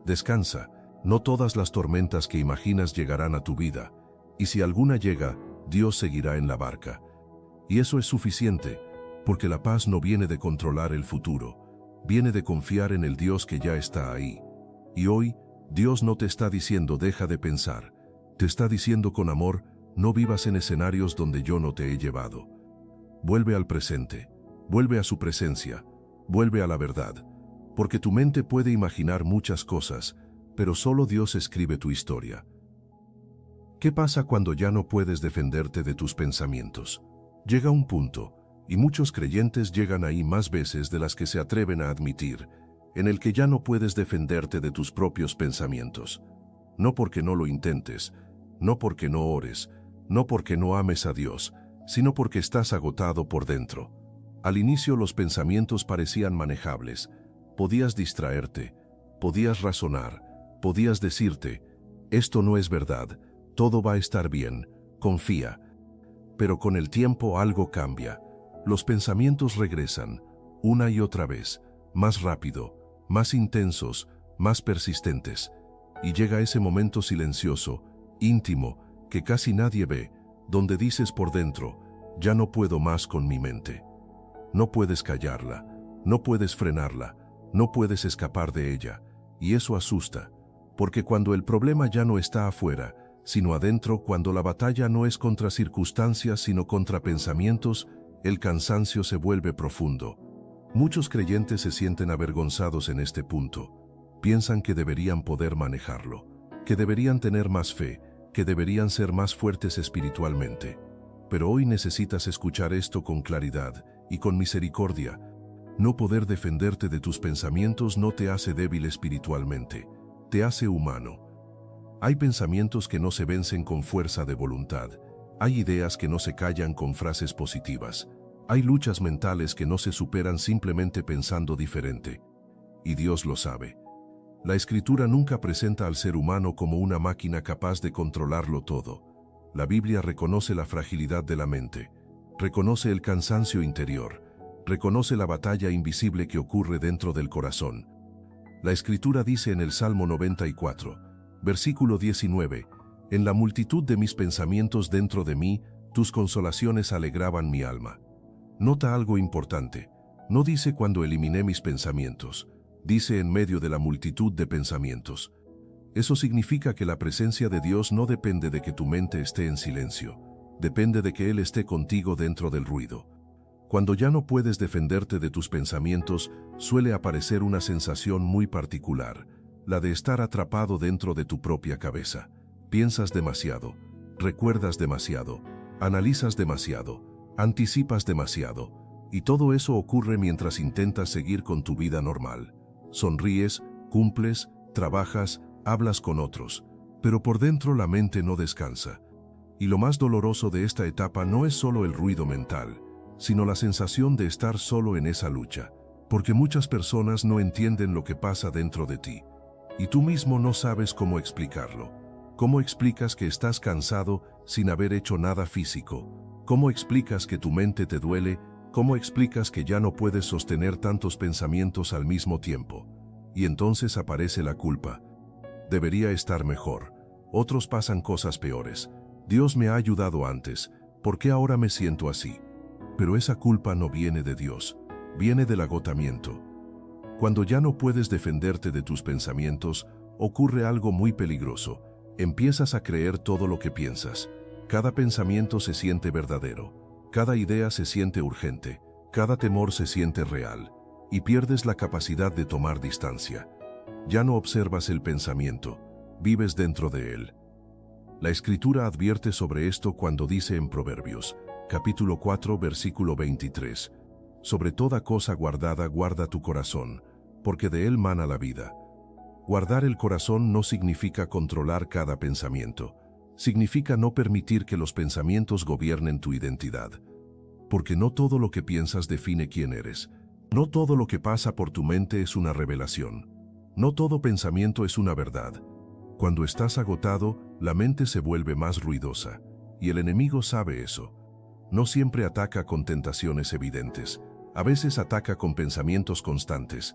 Descansa, no todas las tormentas que imaginas llegarán a tu vida, y si alguna llega, Dios seguirá en la barca. Y eso es suficiente, porque la paz no viene de controlar el futuro, viene de confiar en el Dios que ya está ahí. Y hoy, Dios no te está diciendo deja de pensar, te está diciendo con amor, no vivas en escenarios donde yo no te he llevado. Vuelve al presente, vuelve a su presencia, vuelve a la verdad, porque tu mente puede imaginar muchas cosas, pero solo Dios escribe tu historia. ¿Qué pasa cuando ya no puedes defenderte de tus pensamientos? Llega un punto, y muchos creyentes llegan ahí más veces de las que se atreven a admitir, en el que ya no puedes defenderte de tus propios pensamientos. No porque no lo intentes, no porque no ores, no porque no ames a Dios, sino porque estás agotado por dentro. Al inicio los pensamientos parecían manejables, podías distraerte, podías razonar, podías decirte, esto no es verdad, todo va a estar bien, confía. Pero con el tiempo algo cambia. Los pensamientos regresan, una y otra vez, más rápido, más intensos, más persistentes. Y llega ese momento silencioso, íntimo, que casi nadie ve, donde dices por dentro, ya no puedo más con mi mente. No puedes callarla, no puedes frenarla, no puedes escapar de ella, y eso asusta, porque cuando el problema ya no está afuera, sino adentro, cuando la batalla no es contra circunstancias sino contra pensamientos, el cansancio se vuelve profundo. Muchos creyentes se sienten avergonzados en este punto. Piensan que deberían poder manejarlo, que deberían tener más fe, que deberían ser más fuertes espiritualmente. Pero hoy necesitas escuchar esto con claridad y con misericordia. No poder defenderte de tus pensamientos no te hace débil espiritualmente, te hace humano. Hay pensamientos que no se vencen con fuerza de voluntad. Hay ideas que no se callan con frases positivas. Hay luchas mentales que no se superan simplemente pensando diferente. Y Dios lo sabe. La Escritura nunca presenta al ser humano como una máquina capaz de controlarlo todo. La Biblia reconoce la fragilidad de la mente, reconoce el cansancio interior, reconoce la batalla invisible que ocurre dentro del corazón. La Escritura dice en el Salmo 94, versículo 19, «En la multitud de mis pensamientos dentro de mí, tus consolaciones alegraban mi alma». Nota algo importante. No dice cuando eliminé mis pensamientos, dice en medio de la multitud de pensamientos. Eso significa que la presencia de Dios no depende de que tu mente esté en silencio, depende de que Él esté contigo dentro del ruido. Cuando ya no puedes defenderte de tus pensamientos, suele aparecer una sensación muy particular, la de estar atrapado dentro de tu propia cabeza. Piensas demasiado, recuerdas demasiado, analizas demasiado, anticipas demasiado, y todo eso ocurre mientras intentas seguir con tu vida normal. Sonríes, cumples, trabajas, hablas con otros, pero por dentro la mente no descansa. Y lo más doloroso de esta etapa no es solo el ruido mental, sino la sensación de estar solo en esa lucha, porque muchas personas no entienden lo que pasa dentro de ti, y tú mismo no sabes cómo explicarlo. ¿Cómo explicas que estás cansado sin haber hecho nada físico? ¿Cómo explicas que tu mente te duele? ¿Cómo explicas que ya no puedes sostener tantos pensamientos al mismo tiempo? Y entonces aparece la culpa. Debería estar mejor. Otros pasan cosas peores. Dios me ha ayudado antes. ¿Por qué ahora me siento así? Pero esa culpa no viene de Dios. Viene del agotamiento. Cuando ya no puedes defenderte de tus pensamientos, ocurre algo muy peligroso. Empiezas a creer todo lo que piensas. Cada pensamiento se siente verdadero. Cada idea se siente urgente. Cada temor se siente real. Y pierdes la capacidad de tomar distancia. Ya no observas el pensamiento. Vives dentro de él. La Escritura advierte sobre esto cuando dice en Proverbios, capítulo 4, versículo 23, «Sobre toda cosa guardada guarda tu corazón, porque de él mana la vida». Guardar el corazón no significa controlar cada pensamiento. Significa no permitir que los pensamientos gobiernen tu identidad. Porque no todo lo que piensas define quién eres. No todo lo que pasa por tu mente es una revelación. No todo pensamiento es una verdad. Cuando estás agotado, la mente se vuelve más ruidosa. Y el enemigo sabe eso. No siempre ataca con tentaciones evidentes. A veces ataca con pensamientos constantes.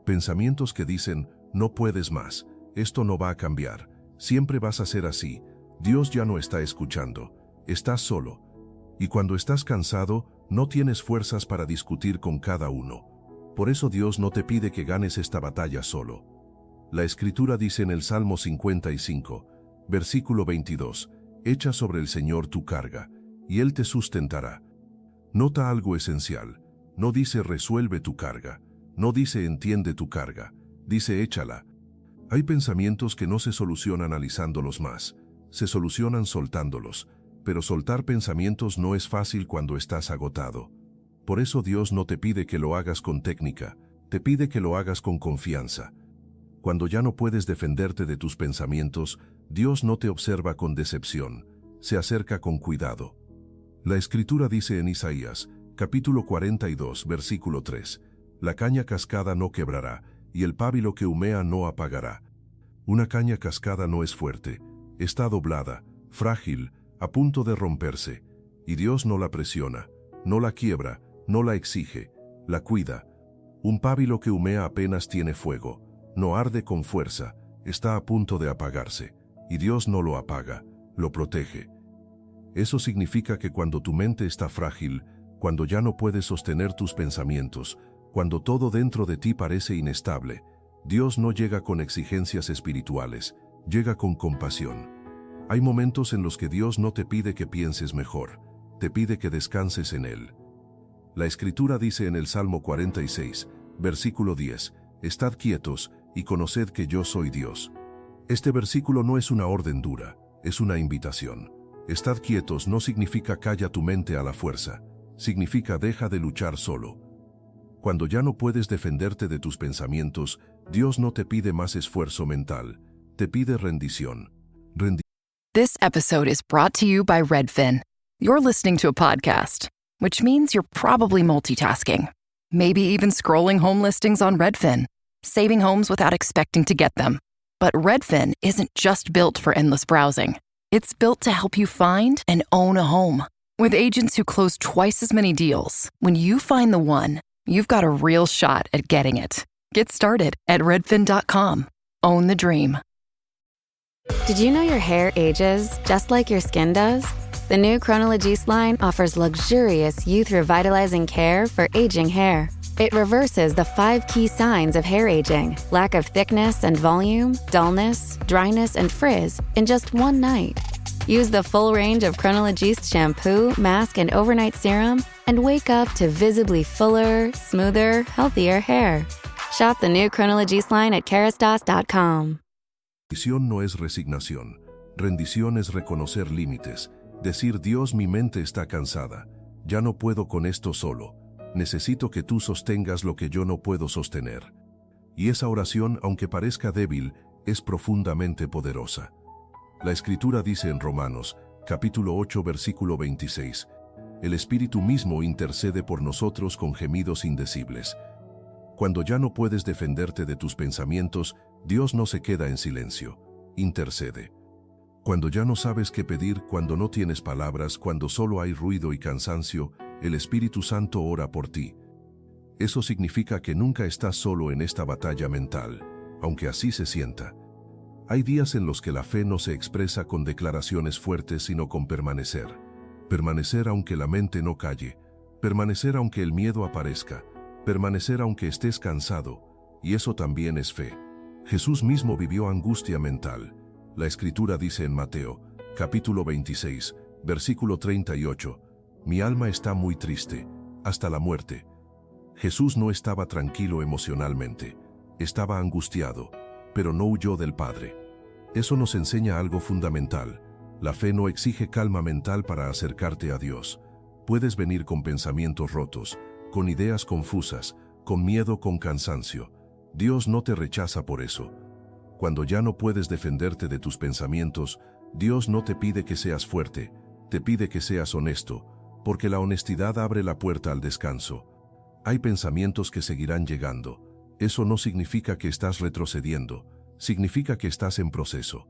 Pensamientos que dicen, no puedes más, esto no va a cambiar, siempre vas a ser así, Dios ya no está escuchando, estás solo. Y cuando estás cansado, no tienes fuerzas para discutir con cada uno. Por eso Dios no te pide que ganes esta batalla solo. La Escritura dice en el Salmo 55, versículo 22, «Echa sobre el Señor tu carga, y Él te sustentará». Nota algo esencial, no dice resuelve tu carga, no dice entiende tu carga, dice échala. Hay pensamientos que no se solucionan analizándolos más, se solucionan soltándolos, pero soltar pensamientos no es fácil cuando estás agotado. Por eso Dios no te pide que lo hagas con técnica, te pide que lo hagas con confianza. Cuando ya no puedes defenderte de tus pensamientos, Dios no te observa con decepción, se acerca con cuidado. La Escritura dice en Isaías, capítulo 42, versículo 3, «La caña cascada no quebrará, y el pábilo que humea no apagará». Una caña cascada no es fuerte, está doblada, frágil, a punto de romperse, y Dios no la presiona, no la quiebra, no la exige, la cuida. Un pábilo que humea apenas tiene fuego, no arde con fuerza, está a punto de apagarse, y Dios no lo apaga, lo protege. Eso significa que cuando tu mente está frágil, cuando ya no puedes sostener tus pensamientos, cuando todo dentro de ti parece inestable, Dios no llega con exigencias espirituales, llega con compasión. Hay momentos en los que Dios no te pide que pienses mejor, te pide que descanses en Él. La Escritura dice en el Salmo 46, versículo 10, «Estad quietos y conoced que yo soy Dios». Este versículo no es una orden dura, es una invitación. Estad quietos no significa calla tu mente a la fuerza, significa deja de luchar solo. Cuando ya no puedes defenderte de tus pensamientos, Dios no te pide más esfuerzo mental, te pide rendición. This episode is brought to you by Redfin. You're listening to a podcast, which means you're probably multitasking. Maybe even scrolling home listings on Redfin, saving homes without expecting to get them. But Redfin isn't just built for endless browsing. It's built to help you find and own a home. With agents who close twice as many deals, when you find the one, you've got a real shot at getting it. Get started at redfin.com. Own the dream. Did you know your hair ages just like your skin does? The new Chronologies line offers luxurious youth revitalizing care for aging hair. It reverses the 5 key signs of hair aging: lack of thickness and volume, dullness, dryness, and frizz in just one night. Use the full range of Chronologies shampoo, mask, and overnight serum and wake up to visibly fuller, smoother, healthier hair. Shop the new Chronologies line at Kerastase.com. Rendición no es resignación. Rendición es reconocer límites. Decir, Dios, mi mente está cansada. Ya no puedo con esto solo. Necesito que tú sostengas lo que yo no puedo sostener. Y esa oración, aunque parezca débil, es profundamente poderosa. La Escritura dice en Romanos, capítulo 8, versículo 26, «El Espíritu mismo intercede por nosotros con gemidos indecibles». Cuando ya no puedes defenderte de tus pensamientos, Dios no se queda en silencio, intercede. Cuando ya no sabes qué pedir, cuando no tienes palabras, cuando solo hay ruido y cansancio, el Espíritu Santo ora por ti. Eso significa que nunca estás solo en esta batalla mental, aunque así se sienta. Hay días en los que la fe no se expresa con declaraciones fuertes, sino con permanecer. Permanecer aunque la mente no calle, permanecer aunque el miedo aparezca, permanecer aunque estés cansado, y eso también es fe. Jesús mismo vivió angustia mental. La Escritura dice en Mateo, capítulo 26, versículo 38, «Mi alma está muy triste, hasta la muerte». Jesús no estaba tranquilo emocionalmente, estaba angustiado, pero no huyó del Padre. Eso nos enseña algo fundamental. La fe no exige calma mental para acercarte a Dios. Puedes venir con pensamientos rotos, con ideas confusas, con miedo, con cansancio. Dios no te rechaza por eso. Cuando ya no puedes defenderte de tus pensamientos, Dios no te pide que seas fuerte, te pide que seas honesto, porque la honestidad abre la puerta al descanso. Hay pensamientos que seguirán llegando. Eso no significa que estás retrocediendo, significa que estás en proceso.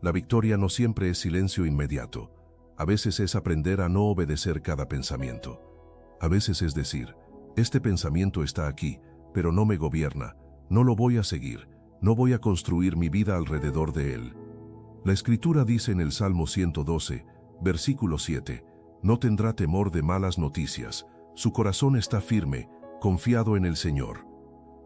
La victoria no siempre es silencio inmediato. A veces es aprender a no obedecer cada pensamiento. A veces es decir, este pensamiento está aquí, pero no me gobierna, no lo voy a seguir, no voy a construir mi vida alrededor de él. La Escritura dice en el Salmo 112, versículo 7, «No tendrá temor de malas noticias, su corazón está firme, confiado en el Señor».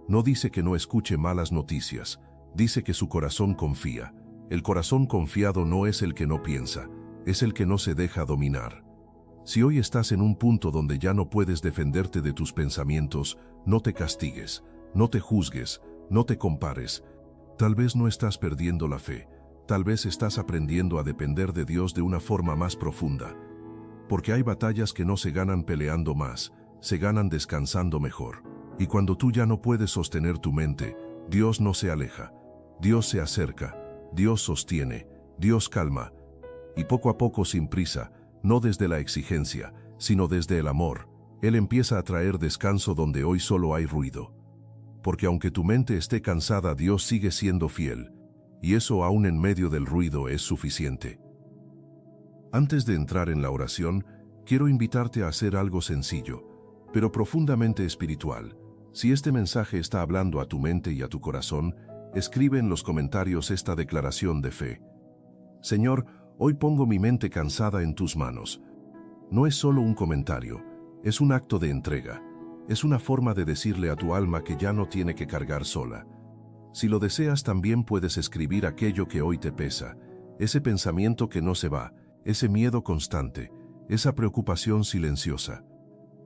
No dice que no escuche malas noticias, dice que su corazón confía. El corazón confiado no es el que no piensa, es el que no se deja dominar. Si hoy estás en un punto donde ya no puedes defenderte de tus pensamientos, no te castigues, no te juzgues, no te compares. Tal vez no estás perdiendo la fe, tal vez estás aprendiendo a depender de Dios de una forma más profunda. Porque hay batallas que no se ganan peleando más, se ganan descansando mejor. Y cuando tú ya no puedes sostener tu mente, Dios no se aleja, Dios se acerca, Dios sostiene, Dios calma. Y poco a poco, sin prisa, no desde la exigencia, sino desde el amor, Él empieza a traer descanso donde hoy solo hay ruido. Porque aunque tu mente esté cansada, Dios sigue siendo fiel, y eso aún en medio del ruido es suficiente. Antes de entrar en la oración, quiero invitarte a hacer algo sencillo, pero profundamente espiritual. Si este mensaje está hablando a tu mente y a tu corazón, escribe en los comentarios esta declaración de fe. Señor, Hoy pongo mi mente cansada en tus manos. No es solo un comentario, es un acto de entrega. Es una forma de decirle a tu alma que ya no tiene que cargar sola. Si lo deseas, también puedes escribir aquello que hoy te pesa, ese pensamiento que no se va, ese miedo constante, esa preocupación silenciosa.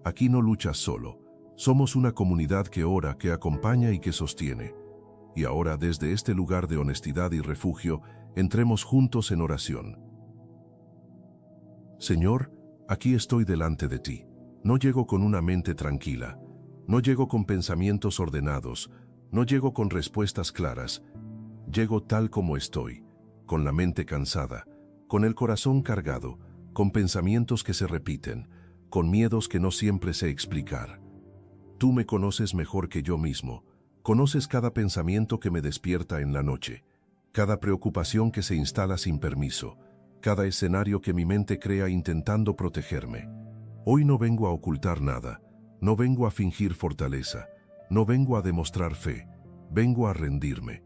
Aquí no luchas solo. Somos una comunidad que ora, que acompaña y que sostiene. Y ahora, desde este lugar de honestidad y refugio, entremos juntos en oración. Señor, aquí estoy delante de ti. No llego con una mente tranquila. No llego con pensamientos ordenados. No llego con respuestas claras. Llego tal como estoy, con la mente cansada, con el corazón cargado, con pensamientos que se repiten, con miedos que no siempre sé explicar. Tú me conoces mejor que yo mismo. Conoces cada pensamiento que me despierta en la noche, cada preocupación que se instala sin permiso, cada escenario que mi mente crea intentando protegerme. Hoy no vengo a ocultar nada, no vengo a fingir fortaleza, no vengo a demostrar fe, vengo a rendirme.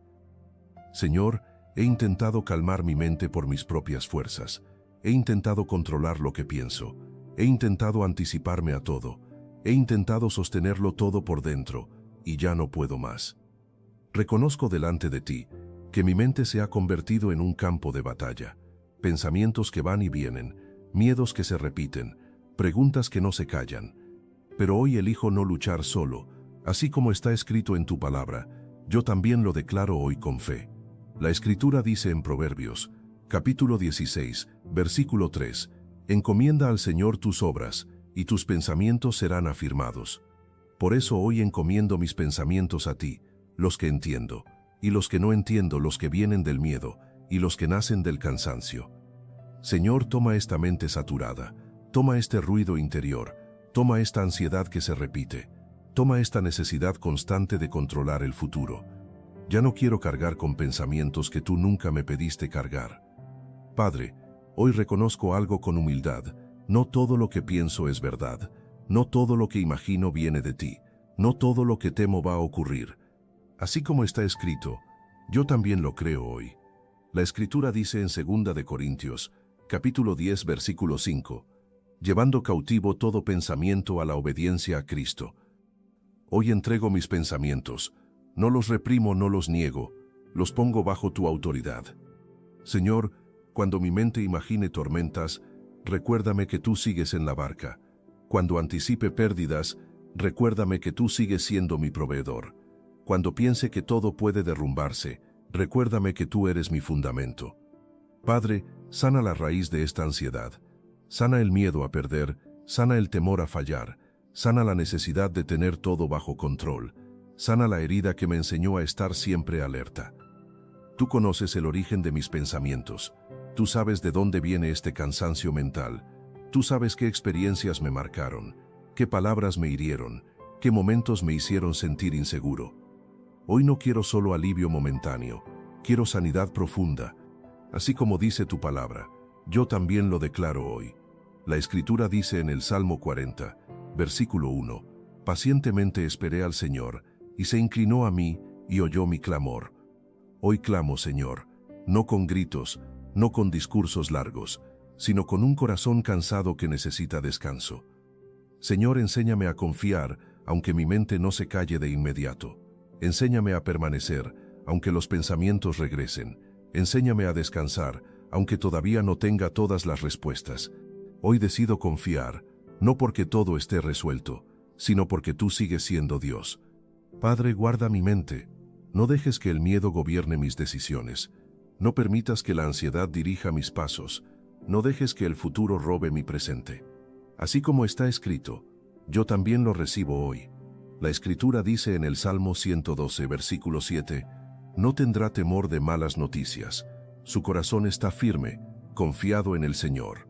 Señor, he intentado calmar mi mente por mis propias fuerzas, he intentado controlar lo que pienso, he intentado anticiparme a todo, he intentado sostenerlo todo por dentro, y ya no puedo más. Reconozco delante de ti que mi mente se ha convertido en un campo de batalla, pensamientos que van y vienen, miedos que se repiten, preguntas que no se callan. Pero hoy elijo no luchar solo, así como está escrito en tu palabra, yo también lo declaro hoy con fe. La Escritura dice en Proverbios, capítulo 16, versículo 3, encomienda al Señor tus obras, y tus pensamientos serán afirmados. Por eso hoy encomiendo mis pensamientos a ti, los que entiendo, y los que no entiendo, los que vienen del miedo, y los que nacen del cansancio. Señor, toma esta mente saturada, toma este ruido interior, toma esta ansiedad que se repite, toma esta necesidad constante de controlar el futuro. Ya no quiero cargar con pensamientos que tú nunca me pediste cargar. Padre, hoy reconozco algo con humildad, no todo lo que pienso es verdad. No todo lo que imagino viene de ti, no todo lo que temo va a ocurrir. Así como está escrito, yo también lo creo hoy. La Escritura dice en 2 de Corintios, capítulo 10, versículo 5, llevando cautivo todo pensamiento a la obediencia a Cristo. Hoy entrego mis pensamientos, no los reprimo, no los niego, los pongo bajo tu autoridad. Señor, cuando mi mente imagine tormentas, recuérdame que tú sigues en la barca. Cuando anticipe pérdidas, recuérdame que tú sigues siendo mi proveedor. Cuando piense que todo puede derrumbarse, recuérdame que tú eres mi fundamento. Padre, sana la raíz de esta ansiedad. Sana el miedo a perder, sana el temor a fallar, sana la necesidad de tener todo bajo control, sana la herida que me enseñó a estar siempre alerta. Tú conoces el origen de mis pensamientos. Tú sabes de dónde viene este cansancio mental. Tú sabes qué experiencias me marcaron, qué palabras me hirieron, qué momentos me hicieron sentir inseguro. Hoy no quiero solo alivio momentáneo, quiero sanidad profunda. Así como dice tu palabra, yo también lo declaro hoy. La Escritura dice en el Salmo 40, versículo 1, pacientemente esperé al Señor, y se inclinó a mí, y oyó mi clamor. Hoy clamo, Señor, no con gritos, no con discursos largos, sino con un corazón cansado que necesita descanso. Señor, enséñame a confiar, aunque mi mente no se calle de inmediato. Enséñame a permanecer, aunque los pensamientos regresen. Enséñame a descansar, aunque todavía no tenga todas las respuestas. Hoy decido confiar, no porque todo esté resuelto, sino porque tú sigues siendo Dios. Padre, guarda mi mente. No dejes que el miedo gobierne mis decisiones. No permitas que la ansiedad dirija mis pasos. No dejes que el futuro robe mi presente. Así como está escrito, yo también lo recibo hoy. La Escritura dice en el Salmo 112, versículo 7, no tendrá temor de malas noticias. Su corazón está firme, confiado en el Señor.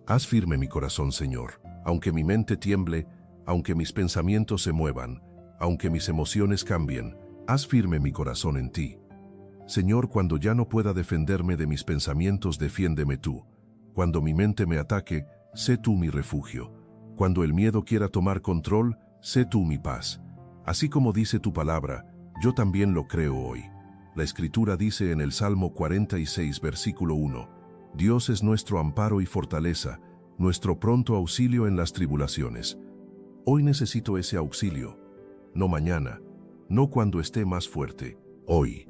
Haz firme mi corazón, Señor, aunque mi mente tiemble, aunque mis pensamientos se muevan, aunque mis emociones cambien, haz firme mi corazón en ti. Señor, cuando ya no pueda defenderme de mis pensamientos, defiéndeme tú. Cuando mi mente me ataque, sé tú mi refugio. Cuando el miedo quiera tomar control, sé tú mi paz. Así como dice tu palabra, yo también lo creo hoy. La Escritura dice en el Salmo 46, versículo 1, Dios es nuestro amparo y fortaleza, nuestro pronto auxilio en las tribulaciones. Hoy necesito ese auxilio, no mañana, no cuando esté más fuerte, hoy.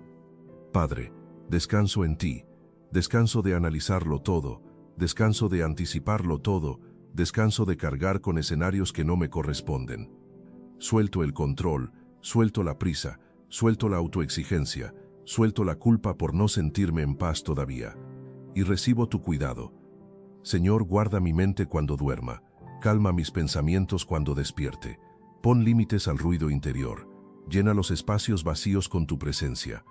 Padre, descanso en ti, descanso de analizarlo todo, descanso de anticiparlo todo, descanso de cargar con escenarios que no me corresponden. Suelto el control, suelto la prisa, suelto la autoexigencia, suelto la culpa por no sentirme en paz todavía. Y recibo tu cuidado. Señor, guarda mi mente cuando duerma, calma mis pensamientos cuando despierte, pon límites al ruido interior, llena los espacios vacíos con tu presencia.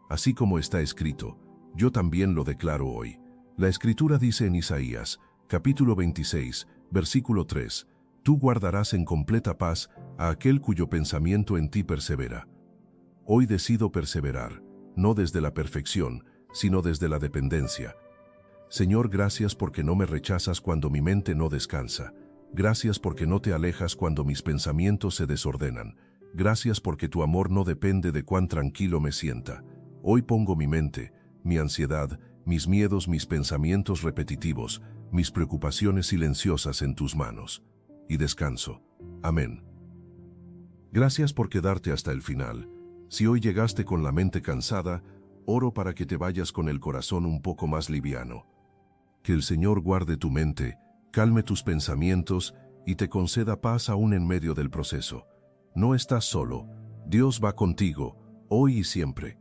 Así como está escrito, yo también lo declaro hoy. La Escritura dice en Isaías, capítulo 26, versículo 3, tú guardarás en completa paz a aquel cuyo pensamiento en ti persevera. Hoy decido perseverar, no desde la perfección, sino desde la dependencia. Señor, gracias porque no me rechazas cuando mi mente no descansa. Gracias porque no te alejas cuando mis pensamientos se desordenan. Gracias porque tu amor no depende de cuán tranquilo me sienta. Hoy pongo mi mente, mi ansiedad, mis miedos, mis pensamientos repetitivos, mis preocupaciones silenciosas en tus manos. Y descanso. Amén. Gracias por quedarte hasta el final. Si hoy llegaste con la mente cansada, oro para que te vayas con el corazón un poco más liviano. Que el Señor guarde tu mente, calme tus pensamientos y te conceda paz aún en medio del proceso. No estás solo. Dios va contigo, hoy y siempre.